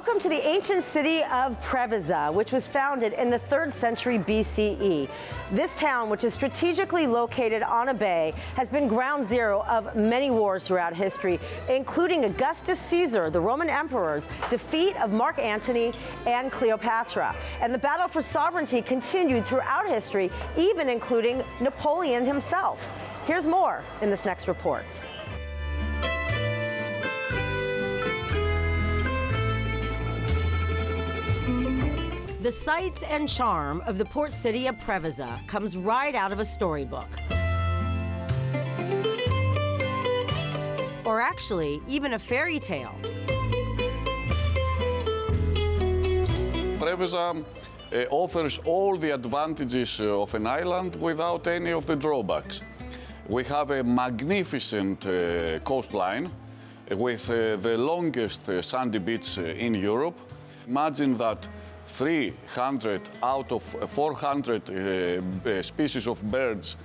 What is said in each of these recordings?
Welcome to the ancient city of Preveza, which was founded in the 3rd century BCE. This town, which is strategically located on a bay, has been ground zero of many wars throughout history, including Augustus Caesar, the Roman emperor's defeat of Mark Antony and Cleopatra. And the battle for sovereignty continued throughout history, even including Napoleon himself. Here's more in this next report. The sights and charm of the port city of Preveza comes right out of a storybook. Or actually, even a fairy tale. Preveza offers all the advantages of an island without any of the drawbacks. We have a magnificent coastline with the longest sandy beach in Europe. Imagine that 300 out of 400 species of birds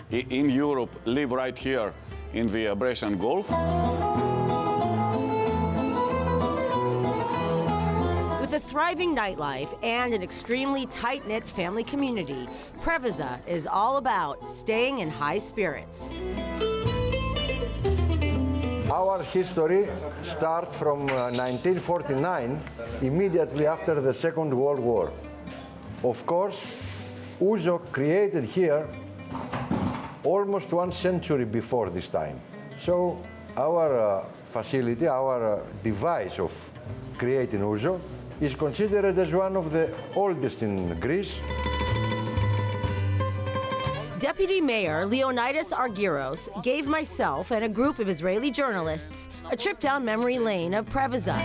in Europe live right here in the Bressian Gulf. With a thriving nightlife and an extremely tight-knit family community, Preveza is all about staying in high spirits. Our history starts from 1949, immediately after the Second World War. Of course, Ouzo created here almost 1 century before this time. So our facility, our device of creating Ouzo is considered as one of the oldest in Greece. Deputy Mayor Leonidis Argiros gave myself and a group of Israeli journalists a trip down memory lane of Preveza.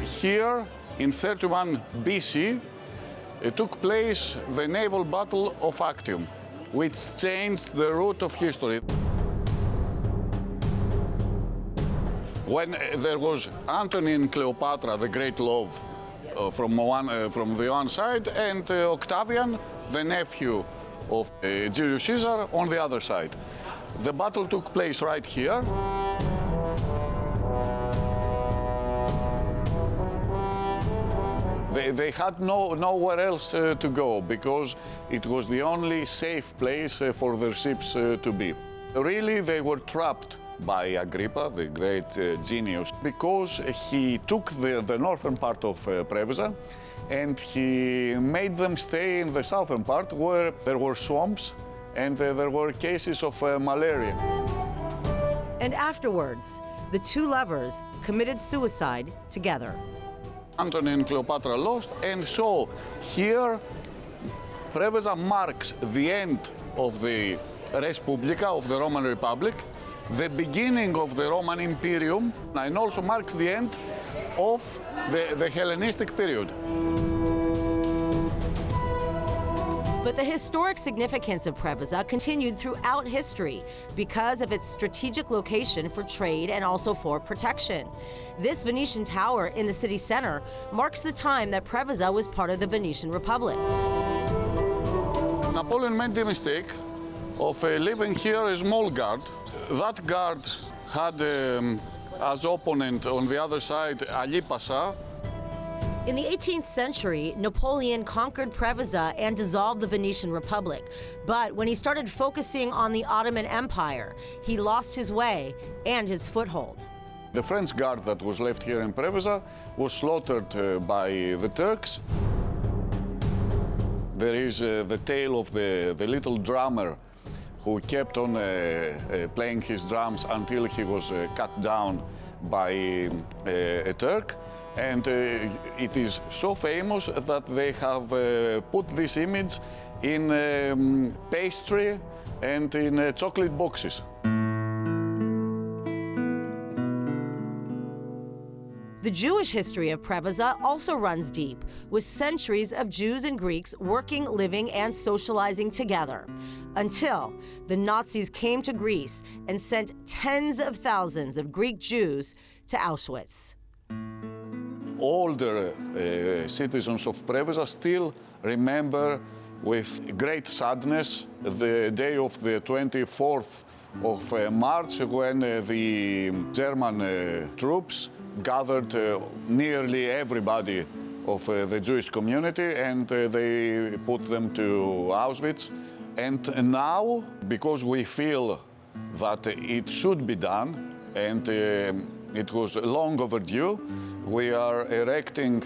Here, in 31 BC, took place the naval Battle of Actium, which changed the route of history. When there was Antony and Cleopatra, the great love, from the one side, and Octavian, the nephew of Julius Caesar, on the other side. The battle took place right here. They had nowhere else to go because it was the only safe place for their ships to be. Really, they were trapped by Agrippa, the great genius, because he took the northern part of Preveza and he made them stay in the southern part where there were swamps and there were cases of malaria. And afterwards, the two lovers committed suicide together. Antony and Cleopatra lost, and so here Preveza marks the end of the Res Publica, of the Roman Republic, the beginning of the Roman Imperium, and also marks the end of the Hellenistic period. But the historic significance of Preveza continued throughout history because of its strategic location for trade and also for protection. This Venetian tower in the city center marks the time that Preveza was part of the Venetian Republic. Napoleon made the mistake of leaving here a small guard. That guard had as opponent on the other side Ali Pasha. In the 18th century, Napoleon conquered Preveza and dissolved the Venetian Republic. But when he started focusing on the Ottoman Empire, he lost his way and his foothold. The French guard that was left here in Preveza was slaughtered by the Turks. There is the tale of the little drummer who kept on playing his drums until he was cut down by a Turk. And it is so famous that they have put this image in pastry and in chocolate boxes. The Jewish history of Preveza also runs deep, with centuries of Jews and Greeks working, living, and socializing together, until the Nazis came to Greece and sent tens of thousands of Greek Jews to Auschwitz. Older citizens of Preveza still remember with great sadness the day of the 24th of March when the German troops gathered nearly everybody of the Jewish community, and they put them to Auschwitz. And now, because we feel that it should be done, and it was long overdue, we are erecting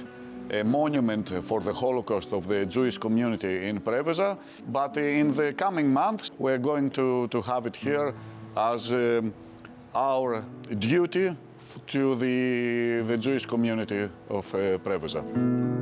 a monument for the Holocaust of the Jewish community in Preveza. But in the coming months, we're going to have it here as our duty to the Jewish community of Preveza.